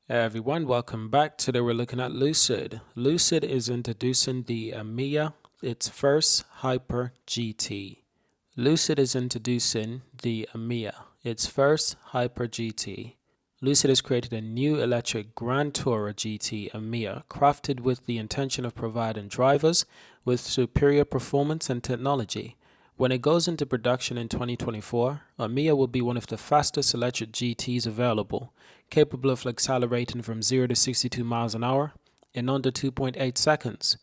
Hey everyone, welcome back. Today we're looking at Lucid. Lucid is introducing the Emeya, its first Hyper GT. Lucid is introducing the Emeya, its first Hyper GT. Lucid has created a new electric Grand Tourer GT Emeya, crafted with the intention of providing drivers with superior performance and technology. When it goes into production in 2024, Emeya will be one of the fastest electric GTs available, capable of accelerating from 0 to 62 miles an hour in under 2.8 seconds.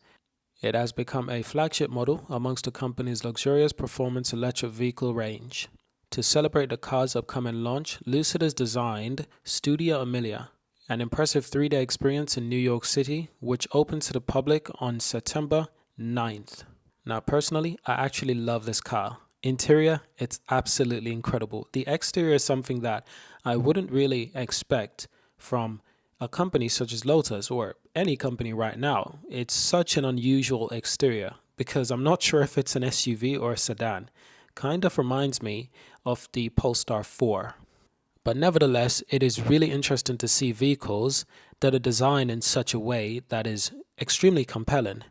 It has become a flagship model amongst the company's luxurious performance electric vehicle range. To celebrate the car's upcoming launch, Lucid has designed Studio Emeya, an impressive 3-day experience in New York City, which opens to the public on September 9th. Now, personally, I actually love this car. Interior, it's absolutely incredible. The exterior is something that I wouldn't really expect from a company such as Lotus or any company right now. It's such an unusual exterior because I'm not sure if it's an SUV or a sedan. Kind of reminds me of the Polestar 4. But nevertheless, it is really interesting to see vehicles that are designed in such a way that is extremely compelling.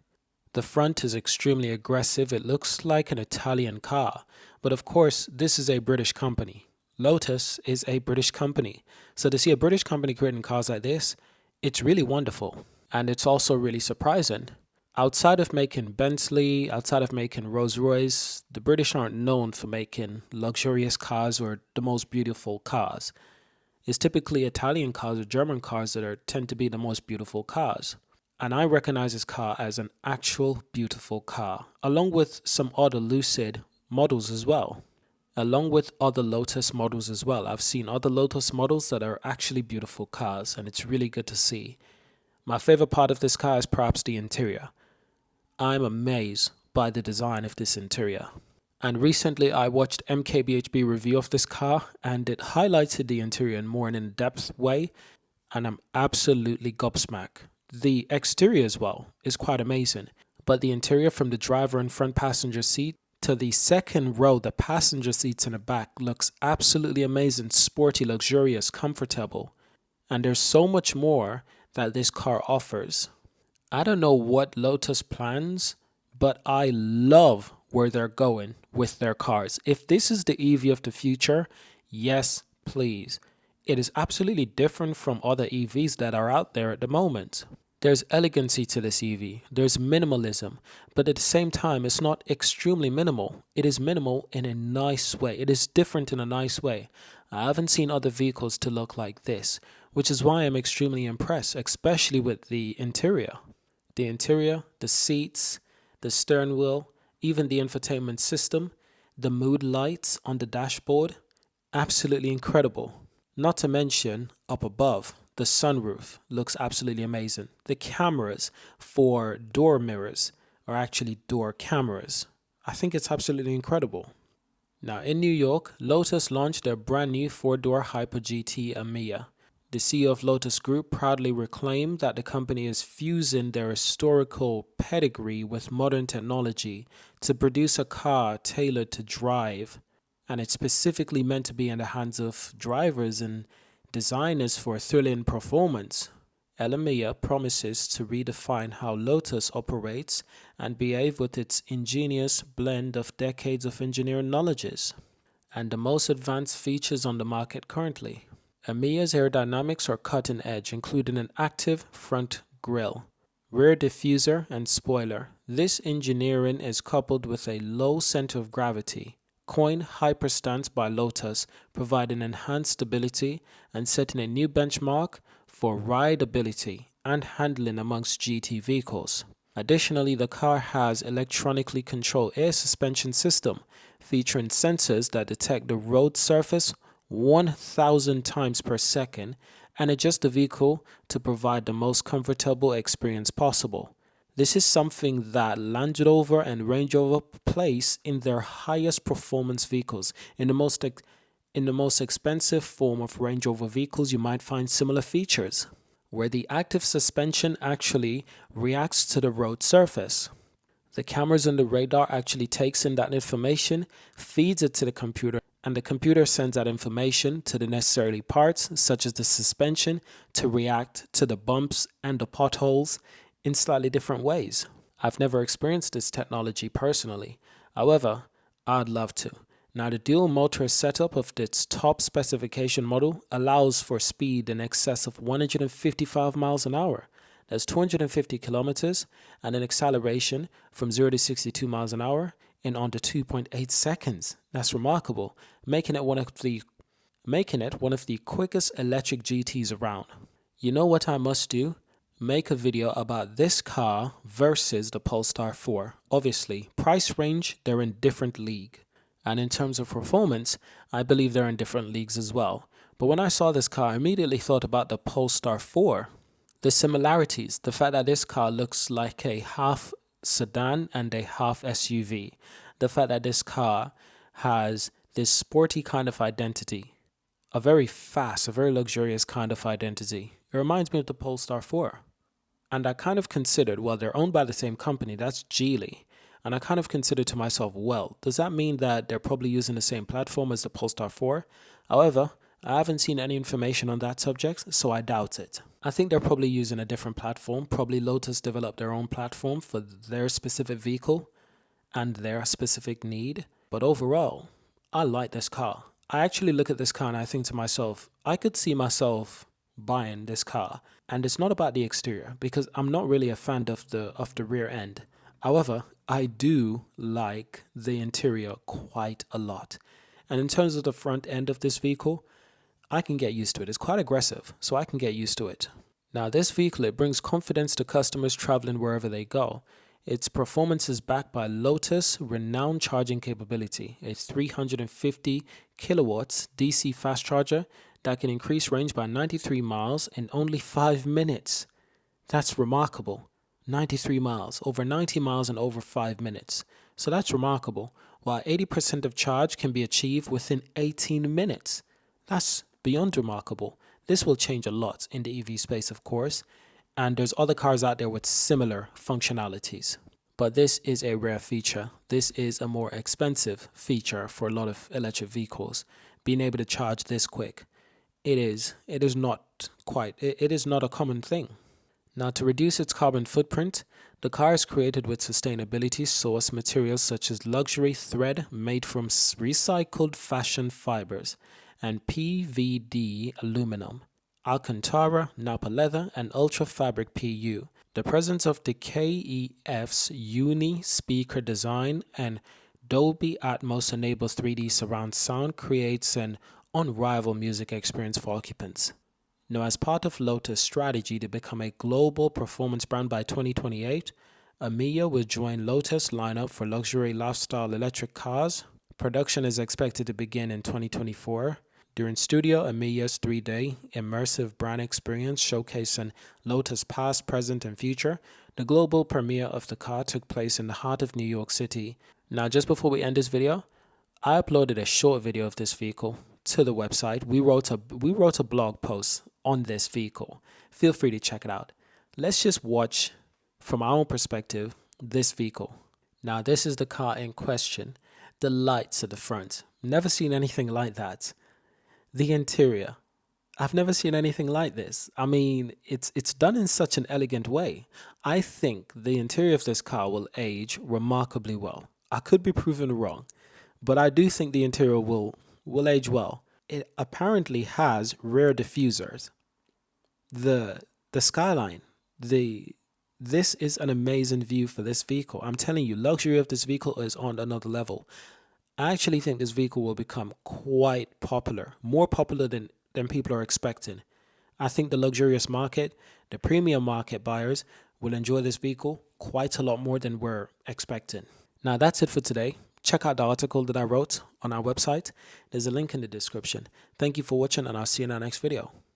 The front is extremely aggressive. It looks like an Italian car. But of course, this is a British company. Lotus is a British company. So to see a British company creating cars like this, it's really wonderful. And it's also really surprising. Outside of making Bentley, outside of making Rolls-Royce, the British aren't known for making luxurious cars or the most beautiful cars. It's typically Italian cars or German cars that tend to be the most beautiful cars. And I recognize this car as an actual beautiful car, along with some other Lucid models as well, along with other Lotus models as well. I've seen other Lotus models that are actually beautiful cars, and it's really good to see. My favorite part of this car is perhaps the interior. I'm amazed by the design of this interior. And recently I watched MKBHD review of this car, and it highlighted the interior in more an in-depth way, and I'm absolutely gobsmacked. The exterior as well is quite amazing, but the interior from the driver and front passenger seat to the second row, the passenger seats in the back, looks absolutely amazing, sporty, luxurious, comfortable. And there's so much more that this car offers. I don't know what Lotus plans, but I love where they're going with their cars. If this is the EV of the future, yes, please. It is absolutely different from other EVs that are out there at the moment. There's elegancy to this EV, there's minimalism, but at the same time, it's not extremely minimal. It is minimal in a nice way. It is different in a nice way. I haven't seen other vehicles to look like this, which is why I'm extremely impressed, especially with the interior. The interior, the seats, the steering wheel, even the infotainment system, the mood lights on the dashboard, absolutely incredible. Not to mention, up above, the sunroof looks absolutely amazing. The cameras for door mirrors are actually door cameras. I think it's absolutely incredible. Now in New York, Lotus launched their brand new 4-door Hyper GT Emeya. The CEO of Lotus Group proudly reclaimed that the company is fusing their historical pedigree with modern technology to produce a car tailored to drive, and it's specifically meant to be in the hands of drivers and designers for thrilling performance. Emeya promises to redefine how Lotus operates and behave with its ingenious blend of decades of engineering knowledges and the most advanced features on the market currently. Emeya's aerodynamics are cutting edge, including an active front grille, rear diffuser, and spoiler. This engineering is coupled with a low center of gravity, coined hyperstance by Lotus, providing enhanced stability and setting a new benchmark for rideability and handling amongst GT vehicles. Additionally, the car has electronically controlled air suspension system, featuring sensors that detect the road surface 1,000 times per second and adjust the vehicle to provide the most comfortable experience possible. This is something that Land Rover and Range Rover place in their highest performance vehicles. In the most expensive form of Range Rover vehicles, you might find similar features, where the active suspension actually reacts to the road surface. The cameras on the radar actually takes in that information, feeds it to the computer, and the computer sends that information to the necessary parts, such as the suspension, to react to the bumps and the potholes in slightly different ways. I've never experienced this technology personally. However, I'd love to. Now, the dual motor setup of its top specification model allows for speed in excess of 155 miles an hour. That's 250 kilometers and an acceleration from 0 to 62 miles an hour in under 2.8 seconds. That's remarkable, making it one of the quickest electric GTs around. You know what I must do? Make a video about this car versus the Polestar 4. Obviously, price range, they're in different league. And in terms of performance, I believe they're in different leagues as well. But when I saw this car, I immediately thought about the Polestar 4. The similarities, the fact that this car looks like a half sedan and a half SUV. The fact that this car has this sporty kind of identity. A very fast, a very luxurious kind of identity. It reminds me of the Polestar 4. And I kind of considered, well, they're owned by the same company, that's Geely. And I kind of considered to myself, well, does that mean that they're probably using the same platform as the Polestar 4? However, I haven't seen any information on that subject, so I doubt it. I think they're probably using a different platform. Probably Lotus developed their own platform for their specific vehicle and their specific need. But overall, I like this car. I actually look at this car and I think to myself, I could see myself buying this car. And it's not about the exterior, because I'm not really a fan of the rear end. However, I do like the interior quite a lot. And in terms of the front end of this vehicle, I can get used to it. It's quite aggressive, so I can get used to it. Now, this vehicle, it brings confidence to customers traveling wherever they go. Its performance is backed by Lotus' renowned charging capability, a 350 kilowatts DC fast charger that can increase range by 93 miles in only 5 minutes. That's remarkable. 93 miles, over 90 miles in over 5 minutes. So that's remarkable. While 80% of charge can be achieved within 18 minutes. That's beyond remarkable. This will change a lot in the EV space, of course, and there's other cars out there with similar functionalities. But this is a rare feature. This is a more expensive feature for a lot of electric vehicles. Being able to charge this quick, it is not a common thing. Now, to reduce its carbon footprint, the car is created with sustainability source materials such as luxury thread made from recycled fashion fibers and PVD aluminum, Alcantara, Napa leather, and Ultra Fabric PU. The presence of the KEF's Uni speaker design and Dolby Atmos enables 3D surround sound, creates an unrivaled music experience for occupants. Now, as part of Lotus' strategy to become a global performance brand by 2028, Emeya will join Lotus lineup for luxury lifestyle electric cars. Production is expected to begin in 2024. During Studio Emeya's 3-day immersive brand experience showcasing Lotus past, present, and future, the global premiere of the car took place in the heart of New York City. Now, just before we end this video, I uploaded a short video of this vehicle to the website. We wrote a blog post on this vehicle. Feel free to check it out. Let's just watch from our own perspective this vehicle. Now, this is the car in question. The lights at the front. Never seen anything like that. The interior. I've never seen anything like this. I mean, it's done in such an elegant way. I think the interior of this car will age remarkably well. I could be proven wrong, but I do think the interior will age well. It apparently has rear diffusers. The skyline. This is an amazing view for this vehicle. I'm telling you, luxury of this vehicle is on another level. I actually think this vehicle will become quite popular, more popular than people are expecting. I think the luxurious market, the premium market buyers will enjoy this vehicle quite a lot more than we're expecting. Now, that's it for today. Check out the article that I wrote on our website. There's a link in the description. Thank you for watching, and I'll see you in our next video.